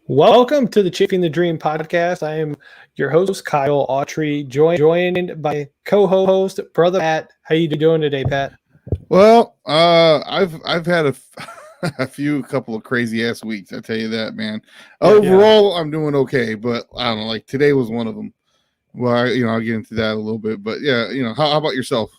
Welcome to the Chasing the Dream podcast. I am your host, Kyle Autry, joined by co-host, Brother Pat. How you doing today, Pat? Well, I've had a couple of crazy ass weeks. I tell you that, man. Overall, I'm doing okay, but I don't know. Like today was one of them. Well, I'll get into that a little bit, but yeah, how about yourself?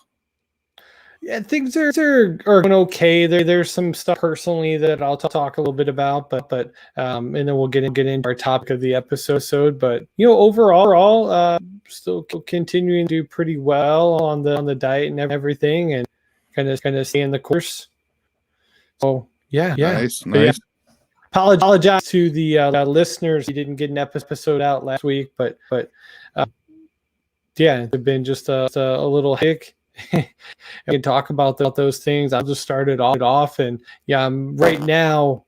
Yeah, things are going okay. There's some stuff personally that I'll talk a little bit about, but and then we'll get into our topic of the episode. But overall, still continuing to do pretty well on the diet and everything, and kind of staying the course. So yeah. Nice. Yeah. Apologize to the listeners. We didn't get an episode out last week, but yeah, it's been just a little hick. I can talk about those things. I'll just start it off, and yeah, I'm right now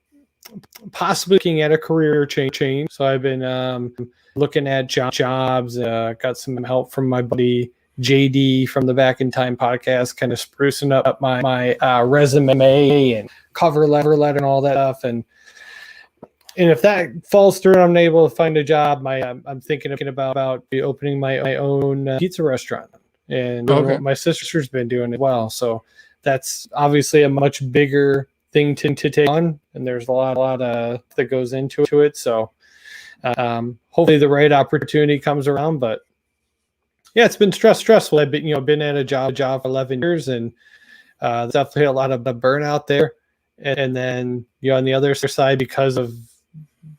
possibly looking at a career change. So I've been looking at jobs. Got some help from my buddy JD from the Back in Time podcast, kind of sprucing up my resume and cover letter and all that stuff. And if that falls through and I'm able to find a job, I'm thinking about opening my own pizza restaurant. And what my sister's been doing as well. So that's obviously a much bigger thing to take on, and there's a lot that goes into it. So hopefully the right opportunity comes around. But yeah, it's been stressful. I've been at a job for 11 years, and definitely a lot of burnout there. And then on the other side, because of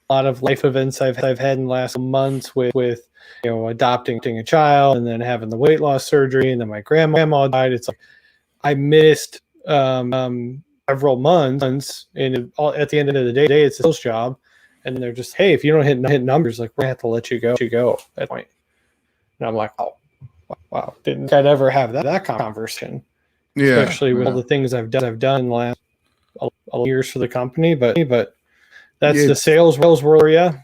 a lot of life events I've had in the last months with adopting a child and then having the weight loss surgery, and then my grandma died. It's like I missed several months, and at the end of the day, it's a sales job, and they're just, hey, if you don't hit numbers, like we're gonna have to let you go at that point. And I'm like, oh wow, didn't I ever have that conversation? Yeah, especially with all the things I've done in the last years for the company, but that's the sales world, yeah.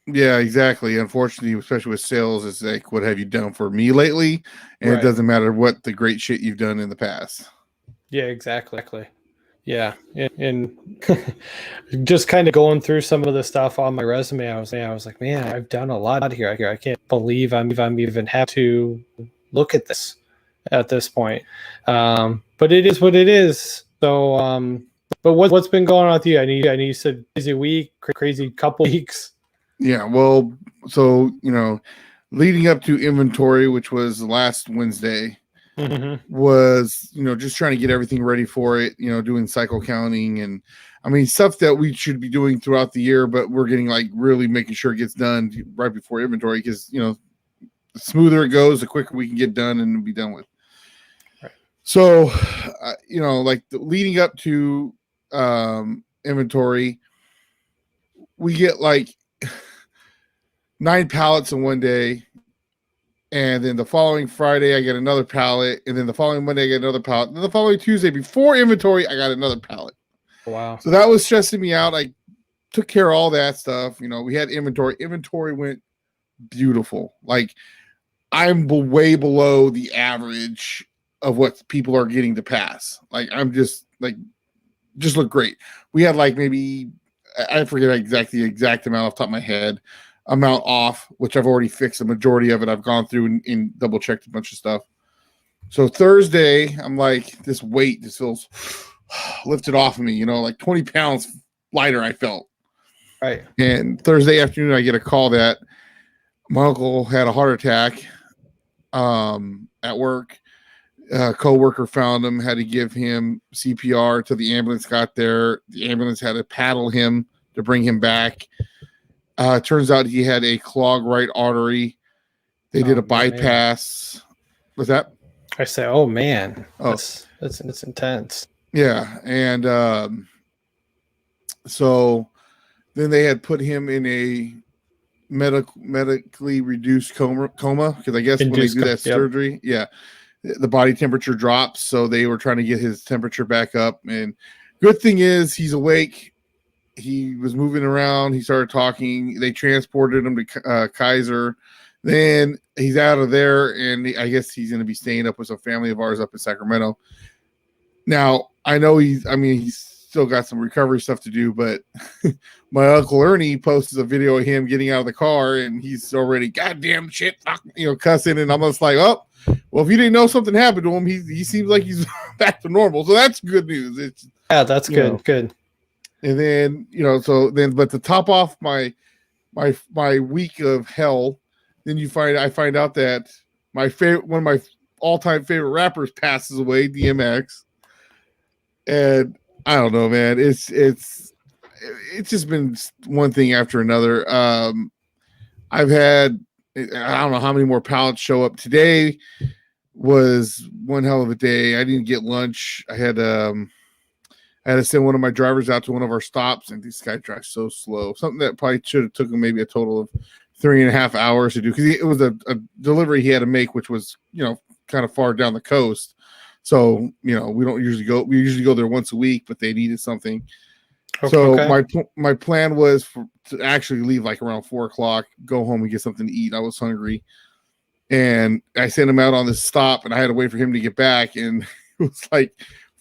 Yeah, exactly. Unfortunately, especially with sales, it's like, what have you done for me lately? And It doesn't matter what the great shit you've done in the past. Yeah, exactly. Yeah, and just kind of going through some of the stuff on my resume, I was like, man, I've done a lot here. I can't believe I'm even have to look at this at this point. But it is what it is. So, but what's been going on with you? I need you said crazy week, crazy couple weeks. Yeah, well, so leading up to inventory, which was last Wednesday, was just trying to get everything ready for it. Doing cycle counting and stuff that we should be doing throughout the year, but we're getting really making sure it gets done right before inventory, because the smoother it goes, the quicker we can get done and be done with. Right. So, leading up to inventory, we get 9 pallets in one day, and then the following Friday I get another pallet, and then the following Monday I get another pallet, and then the following Tuesday before inventory I got another pallet. Wow. So that was stressing me out. I took care of all that stuff. We had inventory went beautiful. I'm way below the average of what people are getting to pass. I'm just look great. We had maybe, I forget the exact amount off the top of my head, amount off, which I've already fixed the majority of it. I've gone through and double checked a bunch of stuff. So Thursday, I'm like, this weight just feels lifted off of me, 20 pounds lighter I felt. Right. And Thursday afternoon, I get a call that my uncle had a heart attack at work. A co-worker found him, had to give him CPR till the ambulance got there. The ambulance had to paddle him to bring him back. Turns out he had a clogged right artery. They did a bypass. Man. What's that? I say, oh man, that's intense. Yeah, and so then they had put him in a medically reduced coma, because I guess when they do that surgery, the body temperature drops. So they were trying to get his temperature back up. And good thing is he's awake. He was moving around. He started talking. They transported him to Kaiser. Then he's out of there, and I guess he's going to be staying up with some family of ours up in Sacramento. Now, I know he's still got some recovery stuff to do, but my Uncle Ernie posted a video of him getting out of the car and he's already goddamn shit, cussing. And I'm just like, oh, well, if you didn't know something happened to him, he seems like he's back to normal. So that's good news. It's that's good. Good. And then, but to top off my week of hell, then I find out that one of my all-time favorite rappers passes away, DMX. And I don't know, man. It's just been one thing after another. I've had, I don't know how many more pallets show up. Today was one hell of a day. I didn't get lunch. I had to send one of my drivers out to one of our stops, and this guy drives so slow. Something that probably should have taken maybe a total of 3.5 hours to do, because it was a delivery he had to make, which was kind of far down the coast. So we don't usually go. We usually go there once a week, but they needed something. Okay. So my plan was to actually leave like around 4:00, go home and get something to eat. I was hungry, and I sent him out on this stop, and I had to wait for him to get back, and it was like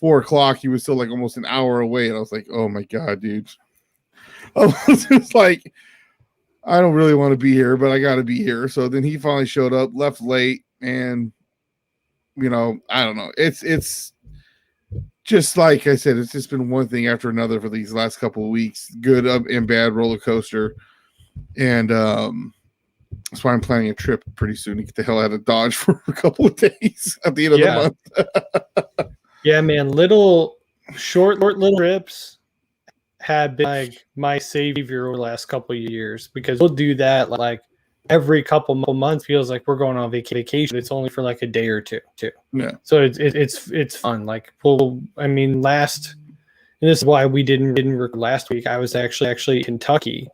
4:00. He was still like almost an hour away, and I was like, "Oh my god, dude!" I was just like, "I don't really want to be here, but I got to be here." So then he finally showed up, left late, and I don't know. It's just like I said, it's just been one thing after another for these last couple of weeks. Good and bad roller coaster, and that's why I'm planning a trip pretty soon to get the hell out of Dodge for a couple of days at the end of the month. Yeah, man. Little trips have been like my savior over the last couple of years, because we'll do that like every couple months. Feels like we're going on vacation. It's only for like a day or two. Yeah. So it's fun. Like, and this is why we didn't record last week. I was actually in Kentucky.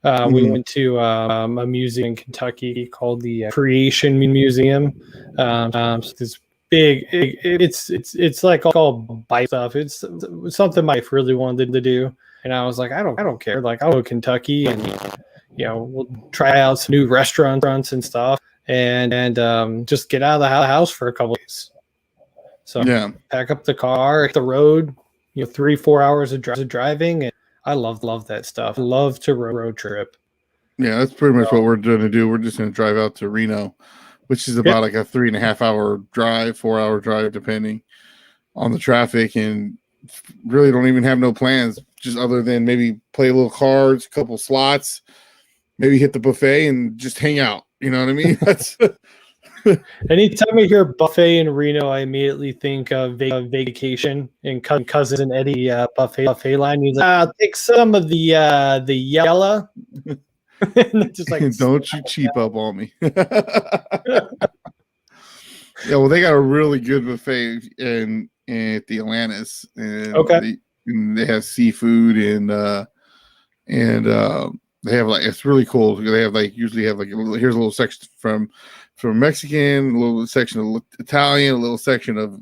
We went to a museum in Kentucky called the Creation Museum. So this big, it's like all bike stuff. It's something my wife really wanted to do, and I was like, I don't care. Like, I'll go to Kentucky, and we'll try out some new restaurants and stuff, and just get out of the house for a couple of days. So pack up the car, hit the road, 3-4 hours of driving, and I love that stuff. I love to road trip. Yeah, that's pretty much what we're going to do. We're just going to drive out to Reno, which is about like a 3.5 hour drive, 4 hour drive, depending on the traffic, and really don't even have no plans, just other than maybe play a little cards, a couple slots, maybe hit the buffet and just hang out. You know what I mean? That's anytime I hear buffet in Reno, I immediately think of vacation and cousin Eddie buffet line. He's like, I'll take some of the yellow. Just like, don't you cheap up on me. Yeah, well, they got a really good buffet at the Atlantis, and they have seafood and they have like, it's really cool. They have like, usually have like here's a little section from Mexican, a little section of Italian, a little section of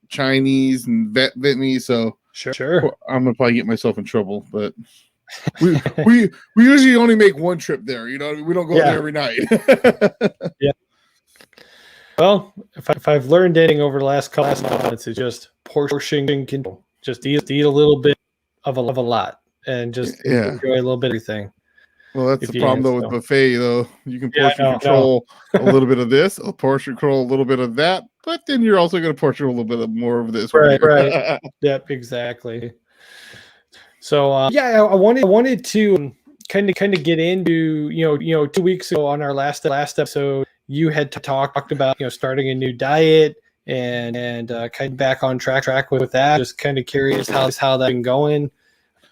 Chinese and Vietnamese. So sure, I'm gonna probably get myself in trouble, but we usually only make one trip there. We don't go there every night. Yeah. Well, if I've learned anything over the last couple of months, it's just portion control. Just eat a little bit of a lot, and just enjoy a little bit of everything. Well, that's the problem though with buffet though. You can portion control a little bit of this, portion control a little bit of that, but then you're also going to portion a little bit more of this. Right. Yep, exactly. So I wanted to kind of get into 2 weeks ago on our last episode, you had talked about starting a new diet and kind of back on track with that. Just kind of curious how that's been going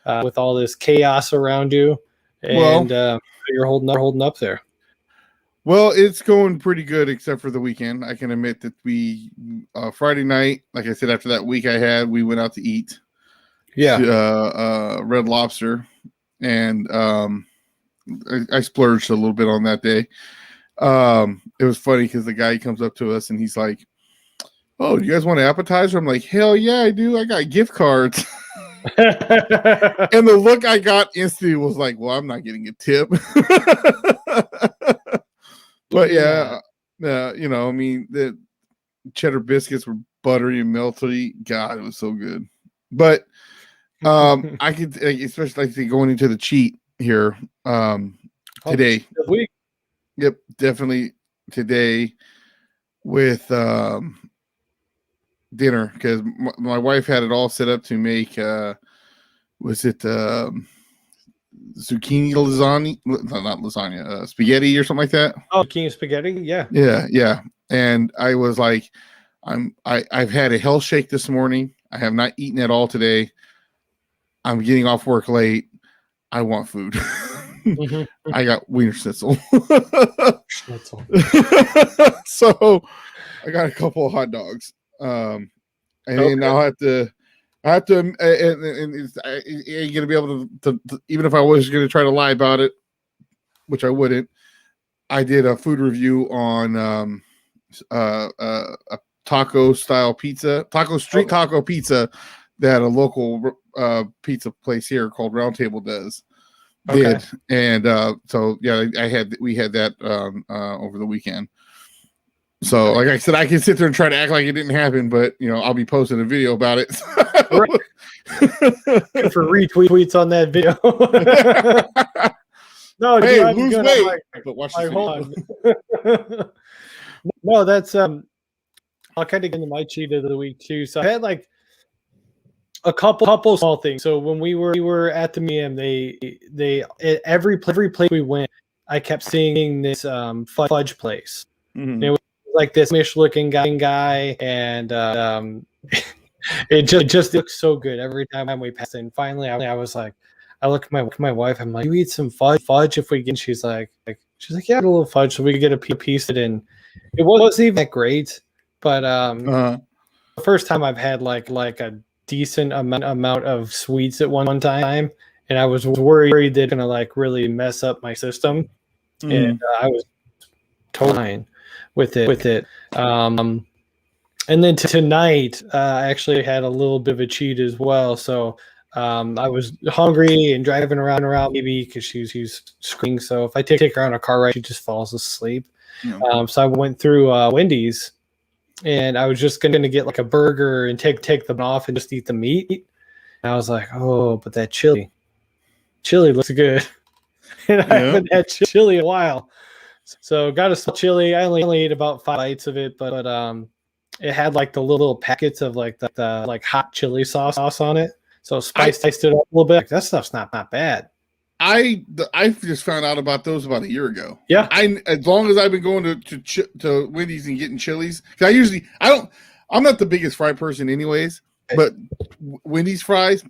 with all this chaos around you, and you're holding up there. Well, it's going pretty good except for the weekend. I can admit that we Friday night, like I said, after that week I had, we went out to eat. Red Lobster, and I splurged a little bit on that day. It was funny because the guy comes up to us and he's like, "Oh, do you guys want an appetizer?" I'm like, "Hell yeah, I do. I got gift cards." And the look I got instantly was like, "Well, I'm not getting a tip." But I mean, the cheddar biscuits were buttery and melty. God, it was so good. But I could, especially like going into the cheat here today. Week. Yep, definitely today with dinner, because my wife had it all set up to make was it zucchini lasagna? No, not lasagna, spaghetti or something like that. Oh, king of spaghetti, yeah. Yeah. And I was like, I've had a health shake this morning. I have not eaten at all today. I'm getting off work late. I want food. Mm-hmm. I got wiener schnitzel. Schnitzel. So I got a couple of hot dogs. And then I'll have to, and I ain't gonna be able to, even if I was gonna try to lie about it, which I wouldn't. I did a food review on a taco style pizza, taco pizza that a local pizza place here called Round Table did. And so yeah, we had that over the weekend. So like I said, I can sit there and try to act like it didn't happen, but I'll be posting a video about it. For retweets on that video. No, hey, dude, lose weight, but watch this video. No, that's I'll kind of get into my cheat of the week too. So I had like a couple small things. So when we were at the museum, they at every place we went, I kept seeing this fudge place. Mm-hmm. It was like this Mish looking guy, and it just looks so good every time we pass it. And finally, I was like, I look at my wife. I'm like, you eat some fudge if we get. And she's like, yeah, a little fudge, so we could get a piece of it. And it wasn't even that great, but the first time I've had like a decent amount of sweets at one time, and I was worried they're gonna like really mess up my system, and I was totally fine with it. And then tonight, I actually had a little bit of a cheat as well. So I was hungry and driving around maybe because she's screaming. So if I take her on a car ride, she just falls asleep. Yeah. So I went through Wendy's, and I was just going to get like a burger and take them off and just eat the meat. And I was like, oh, but that chili looks good. And I haven't had chili in a while. So got a chili. I only ate about 5 bites of it, but it had like the little packets of like the like hot chili sauce on it. So spiced it up a little bit. Like, that stuff's not bad. I just found out about those about a year ago. Yeah. As long as I've been going to Wendy's and getting chilies, because I'm not the biggest fry person anyways, but Wendy's fries,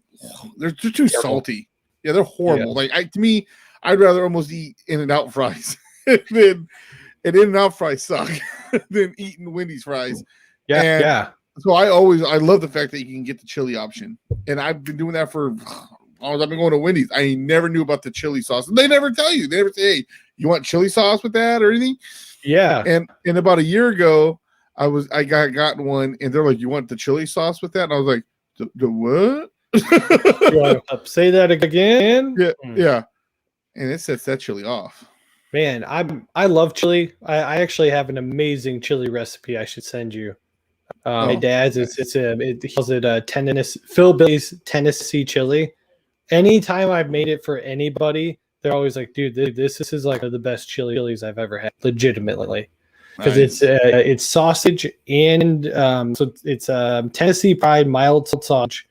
they're too salty. Yeah, they're horrible. Yeah. Like to me, I'd rather almost eat In-N-Out fries than In-N-Out fries suck than eating Wendy's fries. Yeah. So I love the fact that you can get the chili option, and I've been doing that for I've been going to Wendy's. I never knew about the chili sauce. They never tell you. They never say, hey, you want chili sauce with that or anything? Yeah. And about a year ago, I got one, and they're like, you want the chili sauce with that? And I was like, the what? Say that again? Yeah. And it sets that chili off. Man, I love chili. I actually have an amazing chili recipe I should send you. My dad's he calls it Phil Billy's Tennessee chili. Anytime I've made it for anybody, they're always like, dude, this is like the best chilies I've ever had, legitimately. Because it's sausage and so it's Tennessee fried mild sausage,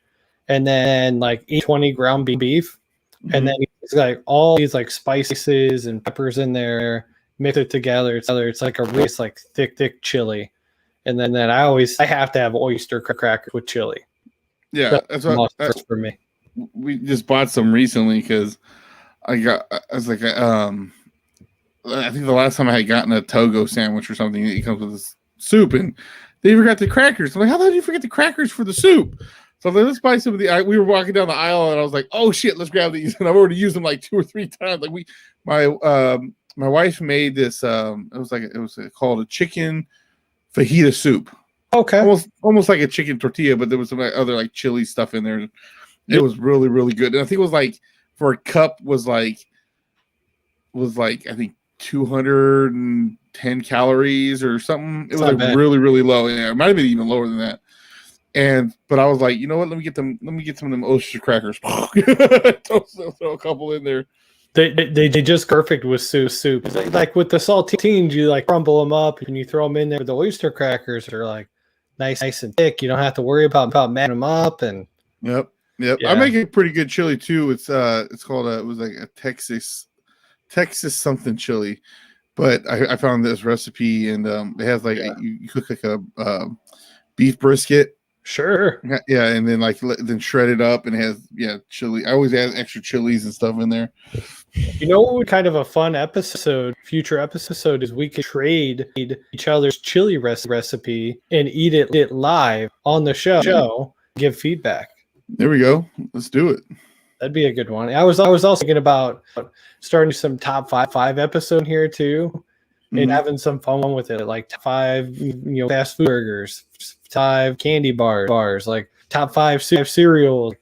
and then like 20 ground beef, and then it's like all these like spices and peppers in there, mix it together. It's like a really like thick chili, and then I have to have oyster crackers with chili. Yeah, that's for me. We just bought some recently because I think the last time I had gotten a Togo sandwich or something, it comes with this soup, and they forgot the crackers. I'm like, how did you forget the crackers for the soup? So let's buy some of we were walking down the aisle, and I was like, oh shit, let's grab these. And I've already used them like 2 or 3 times. Like my wife made this. It was called a chicken fajita soup. Okay, almost like a chicken tortilla, but there was some other like chili stuff in there. It was really, really good. And I think it was like for a cup was like I think 210 calories or something. It was like really, really low. Yeah, it might have been even lower than that. But I was like, you know what? Let me get some of them oyster crackers. throw a couple in there. They just perfect with soup. Like with the saltines, you like crumble them up and you throw them in there. The oyster crackers are like nice and thick. You don't have to worry about matting them up. And Yep. yeah. I make a pretty good chili too. It's called it was like a Texas something chili, but I found this recipe and it has like you cook like a beef brisket. Sure. Yeah, and then then shred it up and it has chili. I always add extra chilies and stuff in there. You know what would kind of a fun future episode is we could trade each other's chili recipe and eat it live on the show, give feedback. There we go. Let's do it. That'd be a good one. I was also thinking about starting some top five episode here too, and having some fun with it, like top 5, fast food burgers, 5 candy bars, like top 5 cereals.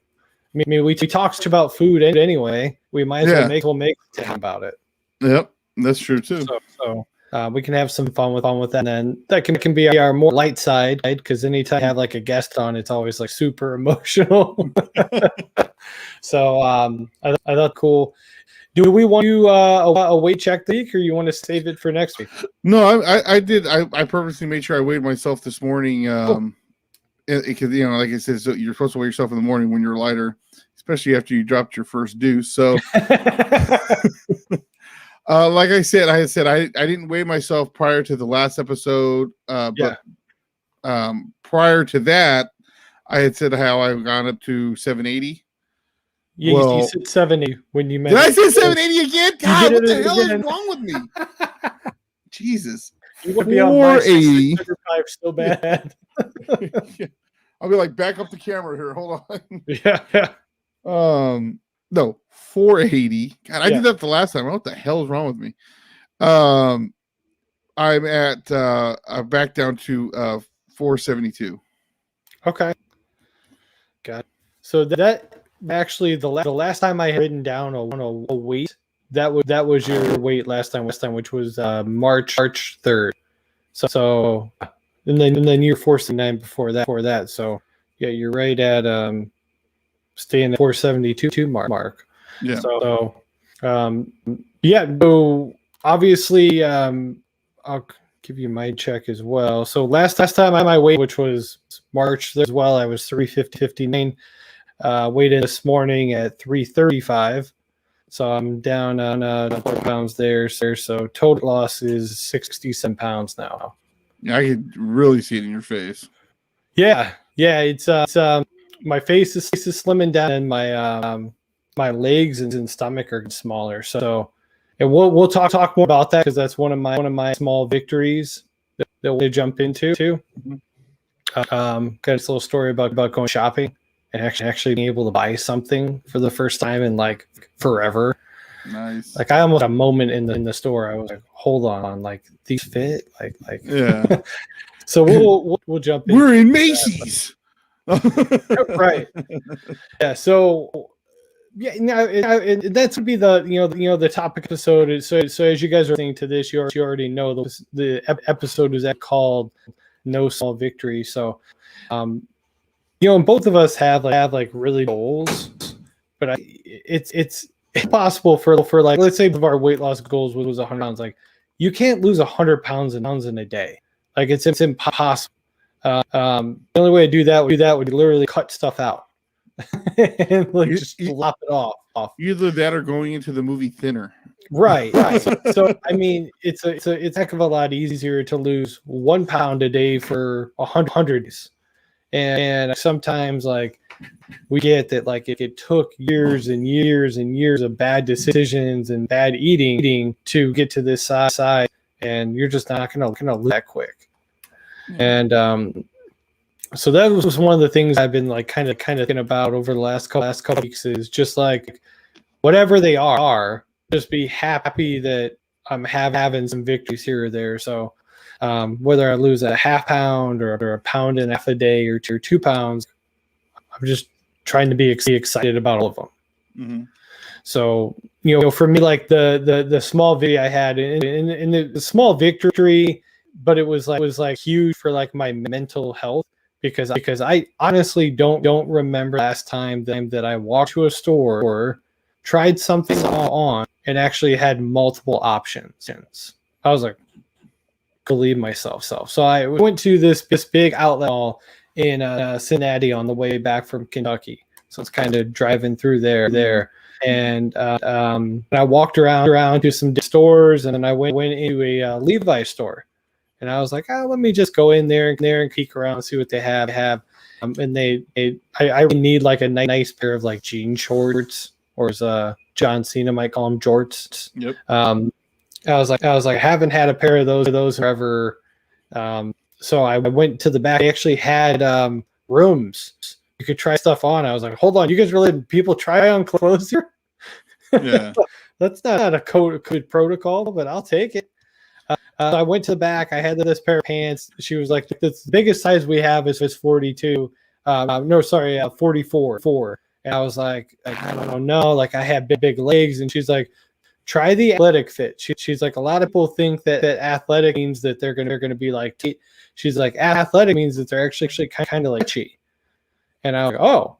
I mean, we talked about food anyway. We might as well make about it. Yep, that's true too. So we can have some fun with that, and then that can be our more light side, right? Because anytime you have like a guest on, it's always like super emotional. So I thought cool. Do we want you a weight check this week, or you want to save it for next week? No, I did. I purposely made sure I weighed myself this morning. Because like I said, so you're supposed to weigh yourself in the morning when you're lighter, especially after you dropped your first deuce. So, like I said, I didn't weigh myself prior to the last episode. But prior to that, I had said how I've gone up to 780. Yeah, well, you said 70 when you did I say 780 again? God, what the hell is wrong with me? Jesus. You would be on my 605 so bad. I'll be like, back up the camera here. Hold on. Yeah. No, 480. God, I did that the last time. What the hell is wrong with me? I'm at back down to 472. Okay. Got it. So that actually the last time I had written down a weight, that was your weight last time, which was March 3rd. So and then you're 469 before that. So yeah, you're right at staying at 472 mark. Yeah. So so obviously I'll give you my check as well. So last time my weight, which was March as well, I was 359. Weighed in this morning at 335. So I'm down on 4 pounds there. So total loss is 67 pounds now. Yeah, I could really see it in your face. Yeah. It's my face is slimming down, and my legs and stomach are smaller. So, and we'll talk more about that because that's one of my small victories that we'll jump into too. Got this little story about going shopping and actually being able to buy something for the first time in like forever. Nice. Like I almost had a moment in the store. I was like, hold on, like these fit, like yeah. So we'll jump in. We're in Macy's. Right. Yeah. So yeah, now that would be the the topic episode. So as you guys are listening to this, you already know the episode is called No Small Victory. So and both of us have like really goals, but it's possible for like, let's say our weight loss goals was 100 pounds. Like you can't lose 100 pounds in a day. Like it's impossible. The only way to do that would literally cut stuff out and like just lop it off. Either that or going into the movie Thinner. Right. So I mean, it's a heck of a lot easier to lose 1 pound a day for 100 days. And sometimes like we get that like it took years and years and years of bad decisions and bad eating to get to this side, and you're just not gonna lose that quick. And so that was one of the things I've been like kind of thinking about over the last couple weeks is just like whatever they are, just be happy that I'm having some victories here or there. So whether I lose a half pound or a pound and a half a day or 2 pounds, I'm just trying to be excited about all of them. Mm-hmm. So, for me, like the small video I had in the small victory, but it was like huge for like my mental health because I honestly don't remember the last time that I walked to a store, tried something on, and actually had multiple options. I was like, believe myself. So I went to this big outlet mall in Cincinnati on the way back from Kentucky. So it's kind of driving through there. And I walked around to some stores, and then I went into a Levi's store. And I was like, oh, let me just go in there and peek around and see what they have. And I really need like a nice pair of like jean shorts, or as John Cena might call them, jorts. Yep. I was like, I haven't had a pair of those forever. So I went to the back. They actually had rooms you could try stuff on. I was like, hold on, you guys really let people try on clothes here? Yeah. That's not a code protocol, but I'll take it. So I went to the back. I had this pair of pants. She was like, the biggest size we have is 42. 44. And I was like, I don't know. Like, I have big legs. And she's like, try the athletic fit. She's like, a lot of people think that athletic means that they're gonna be like. She's like, athletic means that they're actually kind of like chi. And I was like, oh,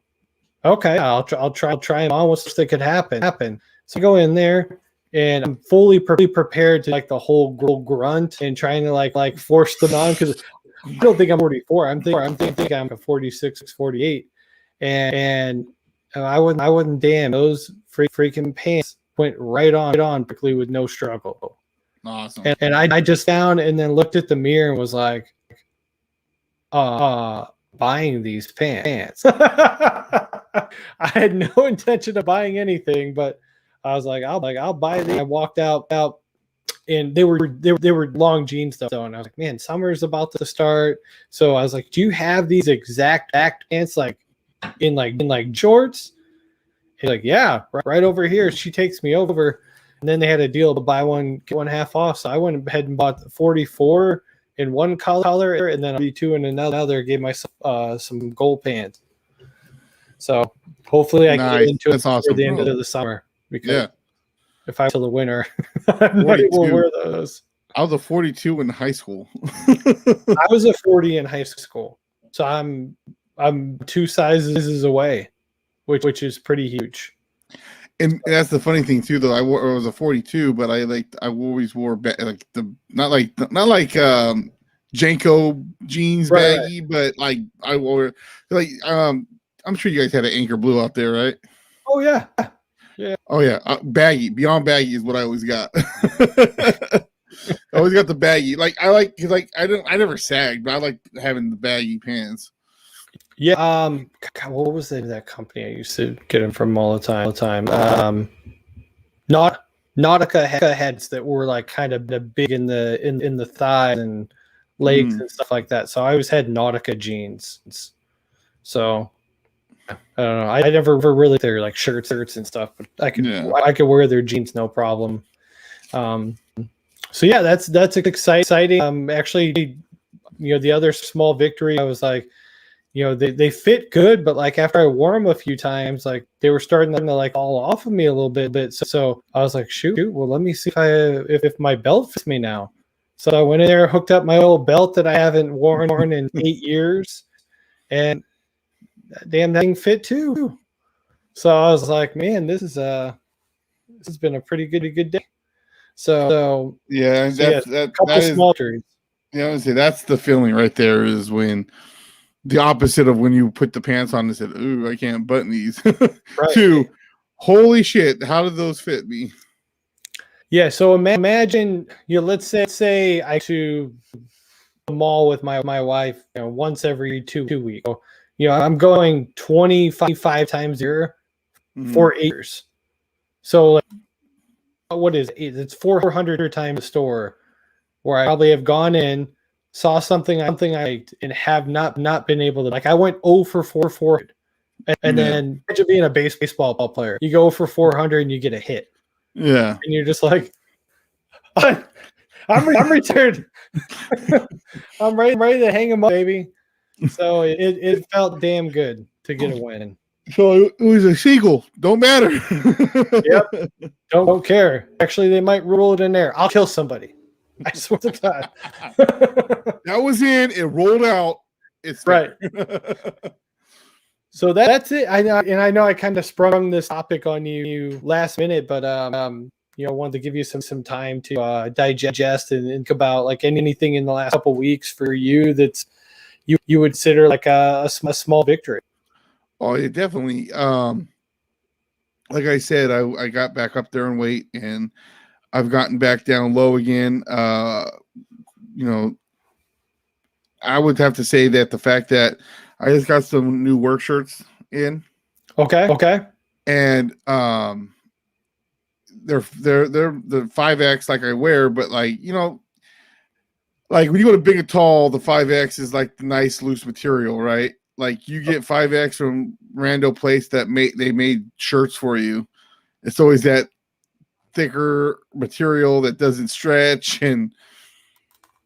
okay. I'll try them on. What's that could happen? So I go in there, and I'm fully prepared to like the whole grunt and trying to like force them on, because I don't think I'm 44. I'm thinking I'm 46, 48, and I wouldn't damn those freaking pants went right on quickly with no struggle. Awesome. And I just found and then looked at the mirror and was like, buying these pants. I had no intention of buying anything, but I was like, I'll buy these. I walked out, and they were long jeans though, and I was like, man, summer's about to start. So I was like, do you have these exact pants like in jorts? He's like, yeah, right over here. She takes me over, and then they had a deal to buy one get one half off. So I went ahead and bought 44 in one color, and then 42 in another. Gave myself some gold pants. So hopefully I can get into it before the end of the summer. Because if I wait till the winter, I'm not able to wear those. I was a 42 in high school. I was a 40 in high school, so I'm 2 sizes away, which is pretty huge. And that's the funny thing too, though. I was a 42, but I always wore like not like Janko jeans baggy, but like I wore like I'm sure you guys had an Anchor Blue out there, right? Oh yeah. Oh yeah, baggy. Beyond baggy is what I always got. I always got the baggy. Like cause like I never sagged, but I like having the baggy pants. Yeah. God, what was that company I used to get them from all the time? Nautica heads that were like kind of big in the thighs and legs and stuff like that. So I always had Nautica jeans. So I don't know. I never really their like shirts and stuff, but I could wear their jeans no problem. So yeah, that's exciting. Actually, the other small victory, I was like, they fit good, but like after I wore them a few times, like they were starting to like fall off of me a little bit. So I was like, shoot, well, let me see if my belt fits me now. So I went in there, hooked up my old belt that I haven't worn in 8 years, and damn, that thing fit too. So I was like, man, this has been a pretty good day. So yeah, that is small victories. Yeah, I would say that's the feeling right there, is when the opposite of when you put the pants on and said, ooh, I can't button these. Right. To holy shit, how did those fit me? Yeah, so imagine let's say I go to the mall with my wife once every 2 weeks. I'm going 25 times a year for 8 years. So like, what is it? It's 400 times the store where I probably have gone in, saw something I liked, and have not been able to. Like, I went 0 for 400, and then imagine being a baseball player. You go for 400 and you get a hit. Yeah, and you're just like, I'm returned. I'm ready to hang him up, baby. So it felt damn good to get a win. So it was a seagull. Don't matter. Yep. Don't care. Actually, they might rule it in there. I'll kill somebody. I swear to God. That was in. It rolled out. It's Right. there. So that's it. I know I kind of sprung this topic on you last minute, but wanted to give you some time to digest and think about like anything in the last couple weeks for you that's you would consider like a small victory. Oh, yeah, definitely. Like I said, I got back up there in weight, and I've gotten back down low again. You know, I would have to say that the fact that I just got some new work shirts in, Okay. and they're the 5X like I wear, but like like when you go to Big and Tall, the 5X is like the nice loose material, right? Like you get 5X from rando place that they made shirts for you. It's always that thicker material that doesn't stretch, and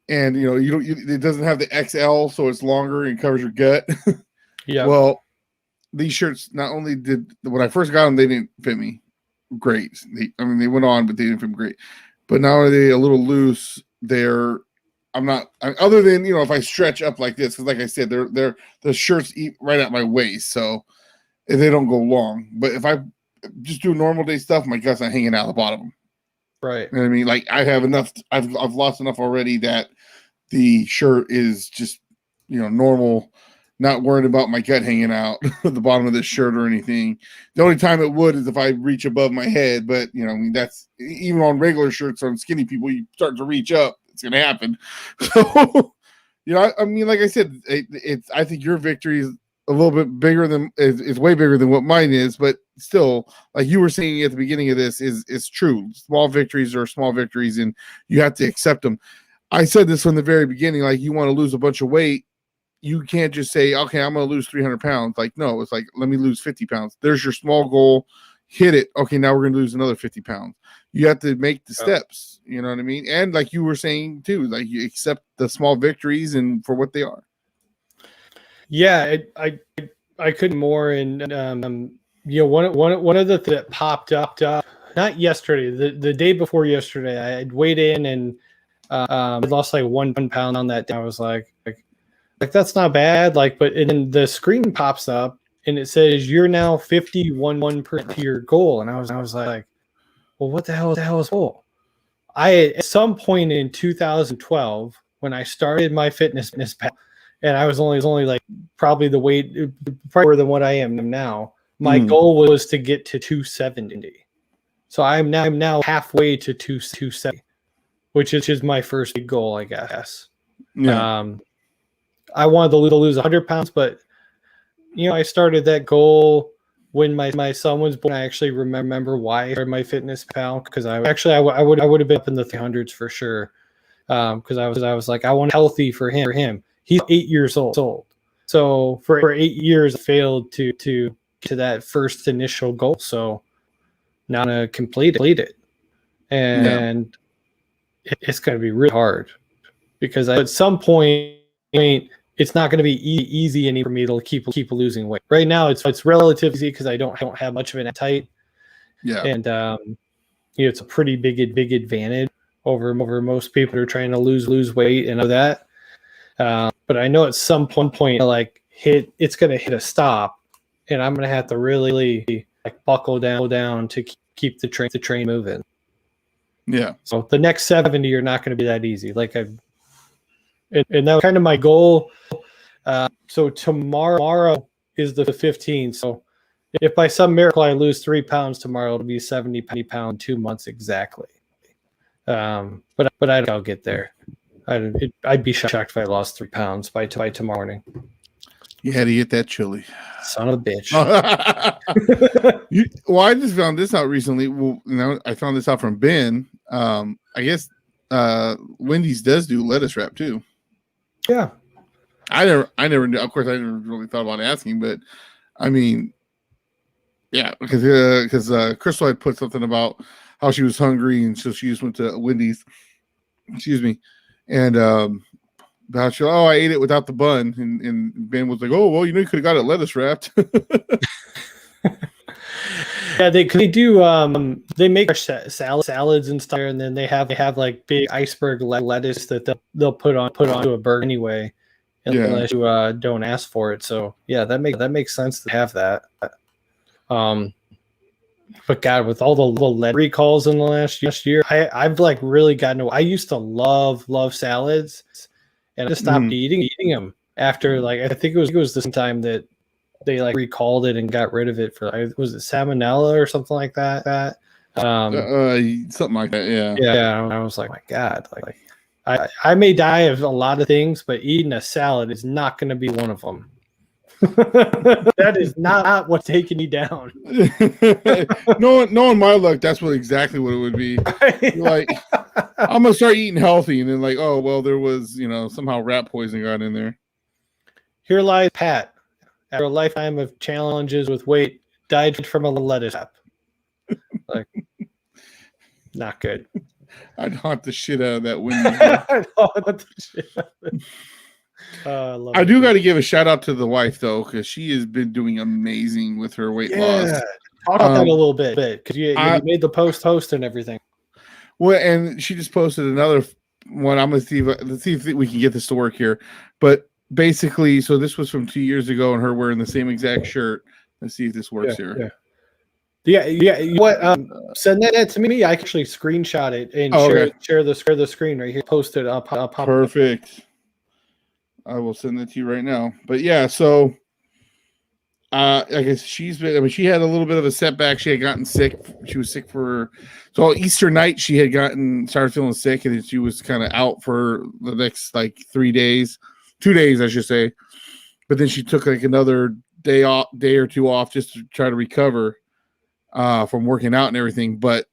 it doesn't have the XL, so it's longer and covers your gut. Yeah. Well, these shirts, not only did when I first got them, they didn't fit me great. They went on, but they didn't fit me great. But now are they a little loose? Other than if I stretch up like this, because like I said, they're the shirts eat right at my waist, so they don't go long. But if I just do normal day stuff, my gut's not hanging out the bottom. Right. You know what I mean? Like I have enough. I've lost enough already that the shirt is just normal. Not worried about my gut hanging out at the bottom of this shirt or anything. The only time it would is if I reach above my head. But that's even on regular shirts on skinny people. You start to reach up, it's gonna happen. So like I said, I think your victory is a little bit bigger than is way bigger than what mine is, but still, like you were saying at the beginning of this, is true. Small victories are small victories, and you have to accept them. I said this from the very beginning. Like you want to lose a bunch of weight, you can't just say, okay, I'm going to lose 300 pounds. Like, no, it's like, let me lose 50 pounds. There's your small goal. Hit it. Okay, now we're going to lose another 50 pounds. You have to make the steps. You know what I mean? And like you were saying too, like you accept the small victories and for what they are. Yeah, I couldn't more. And one of the things that popped up, not yesterday, the day before yesterday, I had weighed in and I lost like 1 pound on that day. I was like that's not bad. Like, but then the screen pops up and it says you're now 51% to your goal, and I was like, well, what the hell is goal? At some point in 2012 when I started my fitness path, and I was only like probably the weight more than what I am now. My goal was to get to 270. So I'm now halfway to 270, which is my first big goal, I guess. Yeah. I wanted to lose 100 pounds, but I started that goal when my son was born. I actually remember why I started my fitness pal, because I would have been up in the 300s for sure. Because I was like, I want healthy for him. He's 8 years old. So for 8 years, I failed to get to that first initial goal. So now I'm gonna complete it, and it's gonna be really hard because at some point it's not going to be easy anymore for me to keep losing weight. Right now, it's relatively easy because I don't have much of an appetite. Yeah. And it's a pretty big advantage over most people who are trying to lose weight and all that. But I know at some point, like it's going to hit a stop, and I'm going to have to really like buckle down to keep the train moving. Yeah. So the next 70 are not going to be that easy. Like and that was kind of my goal. So tomorrow is the 15th. So if by some miracle I lose 3 pounds tomorrow, it'll be 70 pounds in 2 months exactly. But I'll get there. I'd be shocked if I lost 3 pounds by tomorrow morning. You had to get that chili. Son of a bitch. Well, I just found this out recently. Well, I found this out from Ben. I guess Wendy's does do lettuce wrap too. Yeah. I never knew. Of course, I never really thought about asking, but I mean, yeah, because Crystal had put something about how she was hungry, and so she just went to Wendy's. Excuse me, and about I ate it without the bun, and Ben was like, oh well, you could have got it lettuce wrapped. Yeah, they do. They make salads and stuff, and then they have like big iceberg lettuce that they'll put onto a burger anyway. unless you don't ask for it. So yeah, that makes sense to have that. But God, with all the lead recalls in the last year, I've like really gotten away. I used to love salads, and I just stopped eating them after, like, I think it was the same time that they like recalled it and got rid of it for, was it salmonella or something like that? Something like that. Yeah. I was like, my God, like I may die of a lot of things, but eating a salad is not going to be one of them. That is not what's taking me down. Knowing my luck, that's exactly what it would be. Like, I'm gonna start eating healthy, and then like, oh well, there was somehow rat poison got in there. Here lies Pat, after a lifetime of challenges with weight, died from a lettuce trap. Like, not good. I'd haunt the shit out of that window. I do got to give a shout out to the wife though, because she has been doing amazing with her weight loss. Talk about that a little bit, because you made the post and everything. Well, and she just posted another one. I'm gonna see if we can get this to work here. But basically, so this was from 2 years ago, and her wearing the same exact shirt. Let's see if this works here. Yeah. What? Send that to me. I can actually screenshot it and share the screen right here. Post it up. Perfect. I will send it to you right now. But yeah, so I guess she had a little bit of a setback. She had gotten sick. She was sick so Easter night she had started feeling sick, and she was kind of out for the next like 2 days, I should say. But then she took like another day or two off just to try to recover from working out and everything. But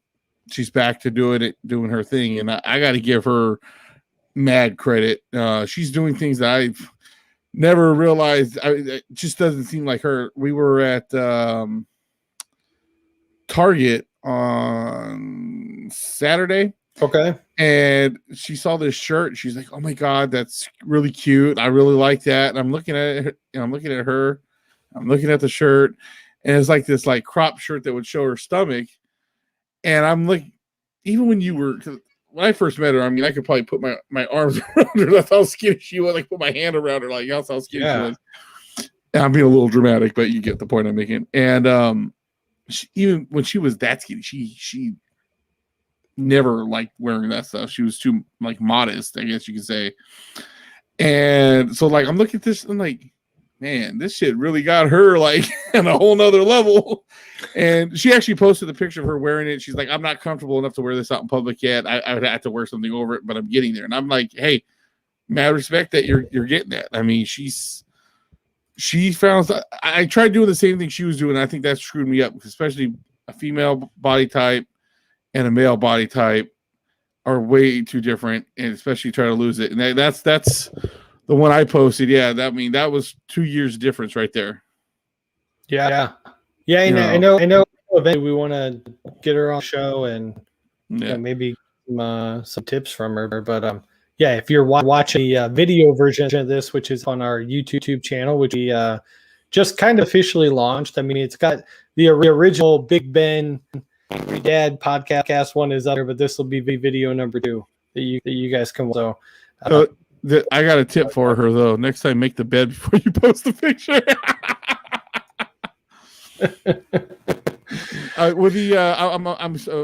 she's back to doing her thing, and I got to give her mad credit. She's doing things that I've never realized. It just doesn't seem like her. We were at Target on Saturday. Okay. And she saw this shirt. She's like, "Oh my God, that's really cute. I really like that." And I'm looking at it, and I'm looking at her. I'm looking at the shirt, and it's like this like crop shirt that would show her stomach. And I'm like, even when I first met her, I mean, I could probably put my arms around her. That's how skinny she was. Like, put my hand around her. Like, that's how skinny she was. And I'm being a little dramatic, but you get the point I'm making. And even when she was that skinny, she never liked wearing that stuff. She was too like modest, I guess you could say. And so like I'm looking at this, I'm like, man, this shit really got her like on a whole nother level. And she actually posted the picture of her wearing it. She's like, I'm not comfortable enough to wear this out in public yet. I would have to wear something over it, but I'm getting there. And I'm like, hey, mad respect that you're getting that. I mean, she found, I tried doing the same thing she was doing. I think that screwed me up, especially a female body type and a male body type are way too different, and especially try to lose it. And that's the one I posted. Yeah, that was 2 years difference right there. Yeah. I know. Eventually, we want to get her on the show and maybe some tips from her. But if you're watching the video version of this, which is on our YouTube channel, which we just kind of officially launched. I mean, it's got the original Big Ben Dad podcast one is up there, but this will be video number 2 that you guys can watch. So I got a tip for her though. Next time, make the bed before you post the picture. With the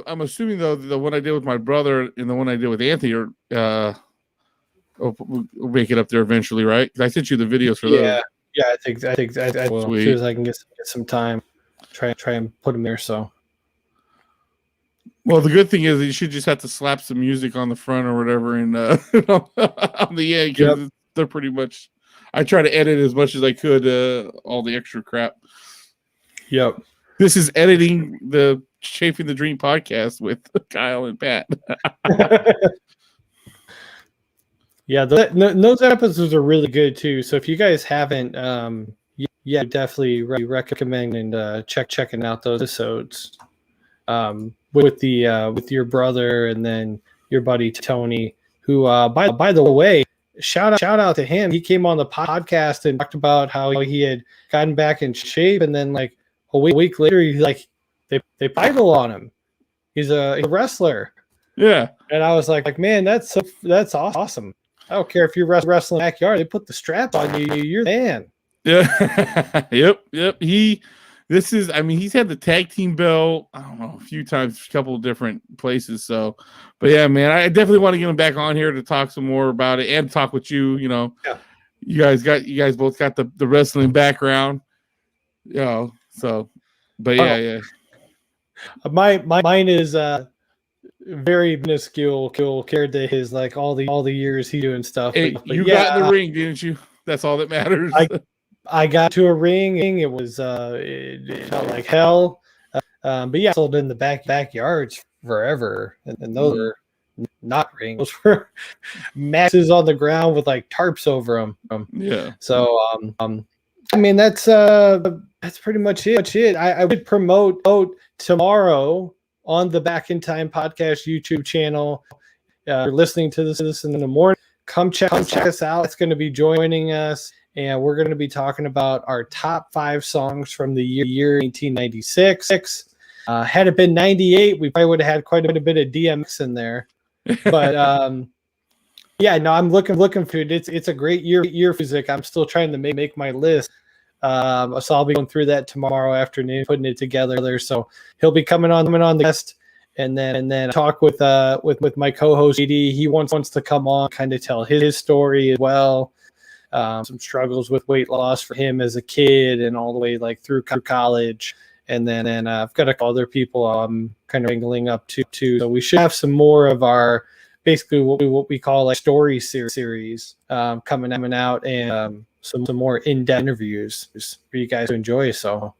I'm assuming though the one I did with my brother and the one I did with Anthony are we'll make it up there eventually, right? Because I sent you the videos for those. Yeah, I think I will. As soon as I can get some time, try and put them there. So. Well, the good thing is you should just have to slap some music on the front or whatever, and on the end, because they're pretty much. I try to edit as much as I could all the extra crap. Yep. This is editing the Chafing the Dream podcast with Kyle and Pat. Yeah, those episodes are really good too. So if you guys haven't, definitely recommend and checking out those episodes. With your brother and then your buddy Tony, who by the way, shout out to him. He came on the podcast and talked about how he had gotten back in shape, and then like a week later, he's like they idle on him. He's a wrestler. Yeah, and I was like man, that's awesome. I don't care if you're wrestling in the backyard. They put the strap on you. You're the man. Yeah. Yep. He's had the tag team belt, I don't know, a few times, a couple of different places. So, but yeah, man, I definitely want to get him back on here to talk some more about it and talk with you. Yeah. You guys both got the wrestling background. So, but yeah. Mine is very minuscule compared to his, like, all the years he doing stuff. Hey, But you yeah, got in the ring, didn't you? That's all that matters. I got to a ring. It was it felt like hell. But yeah, I sold in the backyards forever, and those were not rings. Those were masses on the ground with like tarps over them. Yeah. So I mean that's pretty much it. I would promote tomorrow on the Back in Time podcast YouTube channel. You're listening to this in the morning. Come check us out. It's going to be joining us, and we're going to be talking about our top 5 songs from the year 1996. Had it been 98, we probably would have had quite a bit of DMX in there. But yeah, no, I'm looking for it. It's a great year for music. I'm still trying to make my list. So I'll be going through that tomorrow afternoon, putting it together. So he'll be coming on the guest, and then talk with my co-host ED. He wants to come on, kind of tell his story as well. Some struggles with weight loss for him as a kid, and all the way like through college. And then I've got a couple other people I'm kind of angling up to too. So we should have some more of our basically what we call like story series coming out, and some more in-depth interviews for you guys to enjoy. So,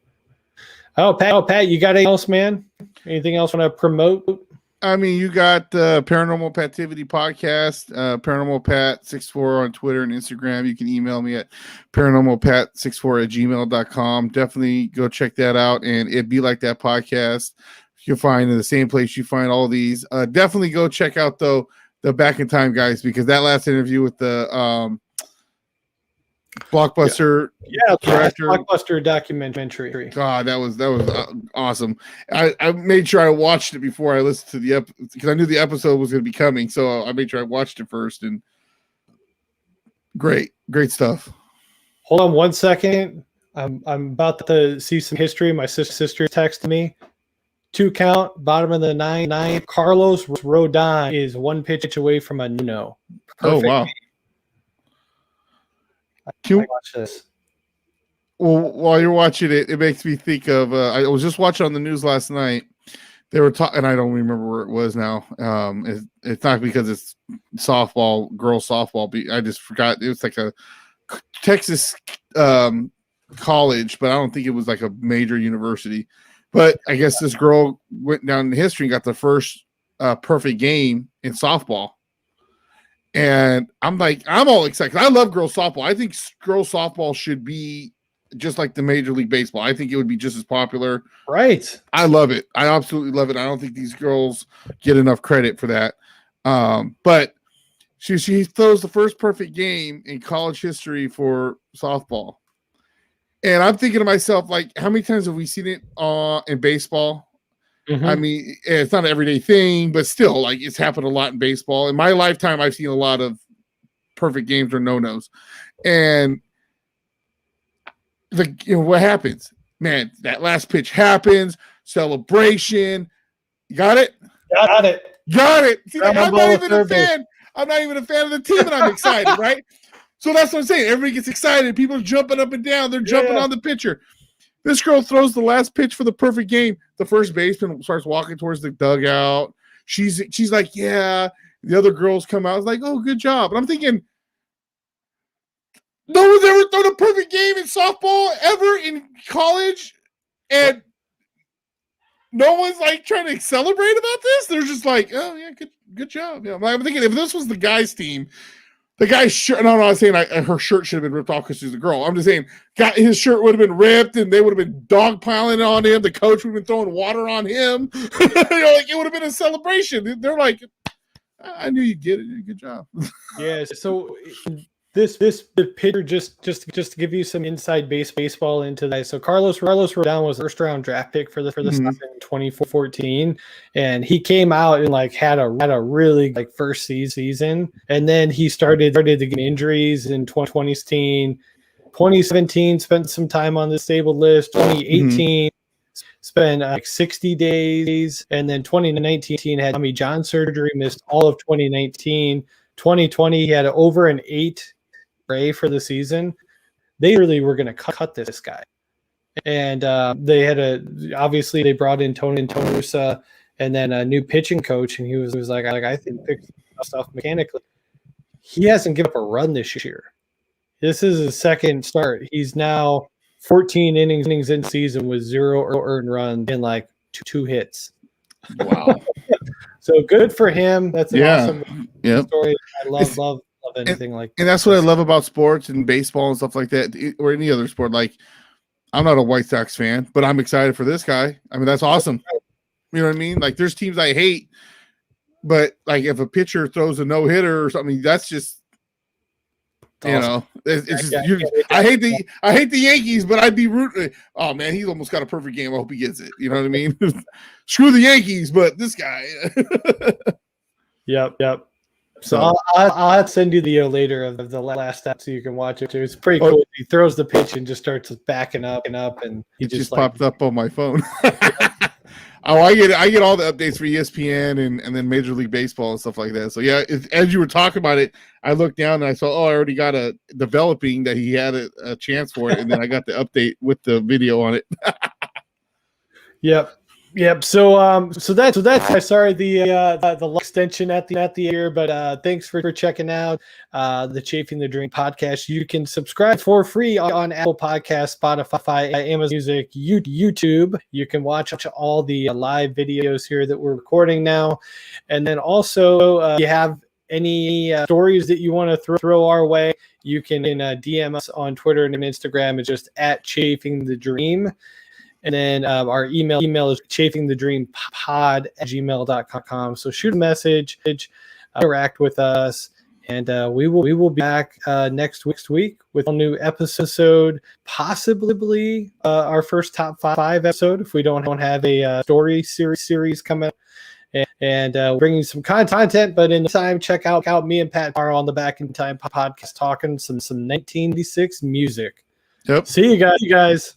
Pat, you got anything else, man? Anything else want to promote? I mean, you got Paranormal Pativity Podcast, Paranormal Pat 64 on Twitter and Instagram. You can email me at paranormalpat64@gmail.com. Definitely go check that out. And It'd Be Like That podcast you'll find in the same place you find all these. Definitely go check out though the Back in Time guys, because that last interview with the Blockbuster director, Blockbuster documentary. God, that was awesome. I made sure I watched it before I listened to the episode, because I knew the episode was going to be coming, so I made sure I watched it first. And great stuff. Hold on 1 second. I'm about to see some history. My sister texted me. 2 count, bottom of the nine. Carlos Rodon is 1 pitch away from a no. Perfect. Oh wow. I watch this. Well, while you're watching it, it makes me think of I was just watching on the news last night. They were talking, and I don't remember where it was now. It's not because it's softball, girls softball. I just forgot. It was like a Texas college, but I don't think it was like a major university. But I guess this girl went down in history and got the first perfect game in softball. And I'm all excited. I love girls softball. I think girls softball should be just like the Major League Baseball. I think it would be just as popular. Right. I love it. I absolutely love it. I don't think these girls get enough credit for that. But she throws the first perfect game in college history for softball. And I'm thinking to myself, like, how many times have we seen it in baseball? Mm-hmm. I mean, it's not an everyday thing, but still, like, it's happened a lot in baseball. In my lifetime, I've seen a lot of perfect games or no-nos. And what happens? Man, that last pitch happens, celebration. You got it? Got it. See, like, I'm not even a fan. I'm not even a fan of the team, and I'm excited, right? So that's what I'm saying. Everybody gets excited. People are jumping up and down. They're jumping on the pitcher. This girl throws the last pitch for the perfect game. The first baseman starts walking towards the dugout. She's like, yeah. The other girls come out. It's like, oh, good job. And I'm thinking, no one's ever thrown a perfect game in softball ever in college. And no one's like trying to celebrate about this. They're just like, oh, yeah, good job. Yeah. I'm thinking if this was the guys' team, the guy's shirt, no, I'm not saying her shirt should have been ripped off because she's a girl. I'm just saying his shirt would have been ripped and they would have been dogpiling on him. The coach would have been throwing water on him. It would have been a celebration. They're like, I knew you'd get it. Good job. Yeah. So the pitcher just to give you some inside baseball into that. So Carlos Rodon was the first round draft pick for the Sox in 2014, and he came out and like had a really like first season, and then he started to get injuries in 2016. 2017 spent some time on the disabled list. 2018 spent like 60 days, and then 2019 had Tommy John surgery, missed all of 2019. 2020 he had over an 8 for the season. They really were going to cut this guy, and they had obviously they brought in Tony Russa and then a new pitching coach, and he was like I think fix stuff mechanically. He hasn't given up a run this year. This is his second start. He's now 14 innings in season with 0 earned runs and like 2 hits. Wow. So good for him. That's an awesome story. I love anything like that. And that's what I love about sports and baseball and stuff like that, or any other sport. Like, I'm not a White Sox fan, but I'm excited for this guy. I mean, that's awesome. You know what I mean? Like, there's teams I hate, but like if a pitcher throws a no-hitter or something, that's just, awesome. It's just. I hate the Yankees, but I'd be rooting. Oh man, he's almost got a perfect game. I hope he gets it. You know what I mean? Screw the Yankees, but this guy. Yep. So I'll send you the video later of the last step so you can watch it too. It's pretty cool. He throws the pitch and just starts backing up, and he just popped up on my phone. I get all the updates for ESPN and then Major League Baseball and stuff like that. So yeah, as you were talking about it, I looked down and I saw, I already got a developing that he had a chance for it, and then I got the update with the video on it. Yep. So that's sorry the extension at the year, but thanks for checking out the Chafing the Dream podcast. You can subscribe for free on Apple Podcasts, Spotify, Amazon Music, YouTube. You can watch all the live videos here that we're recording now, and then also if you have any stories that you want to throw our way, you can DM us on Twitter and Instagram. It's just at Chafing the Dream. And then our email is chafingthedreampod@gmail.com. So shoot a message, interact with us, and we will be back next week with a new episode, possibly our first top 5 episode if we don't have a story series coming up. And bringing some content, but in the time, check out me and Pat are on the Back in Time podcast talking some 1986 music. Yep. See you guys.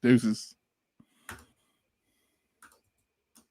Deuces.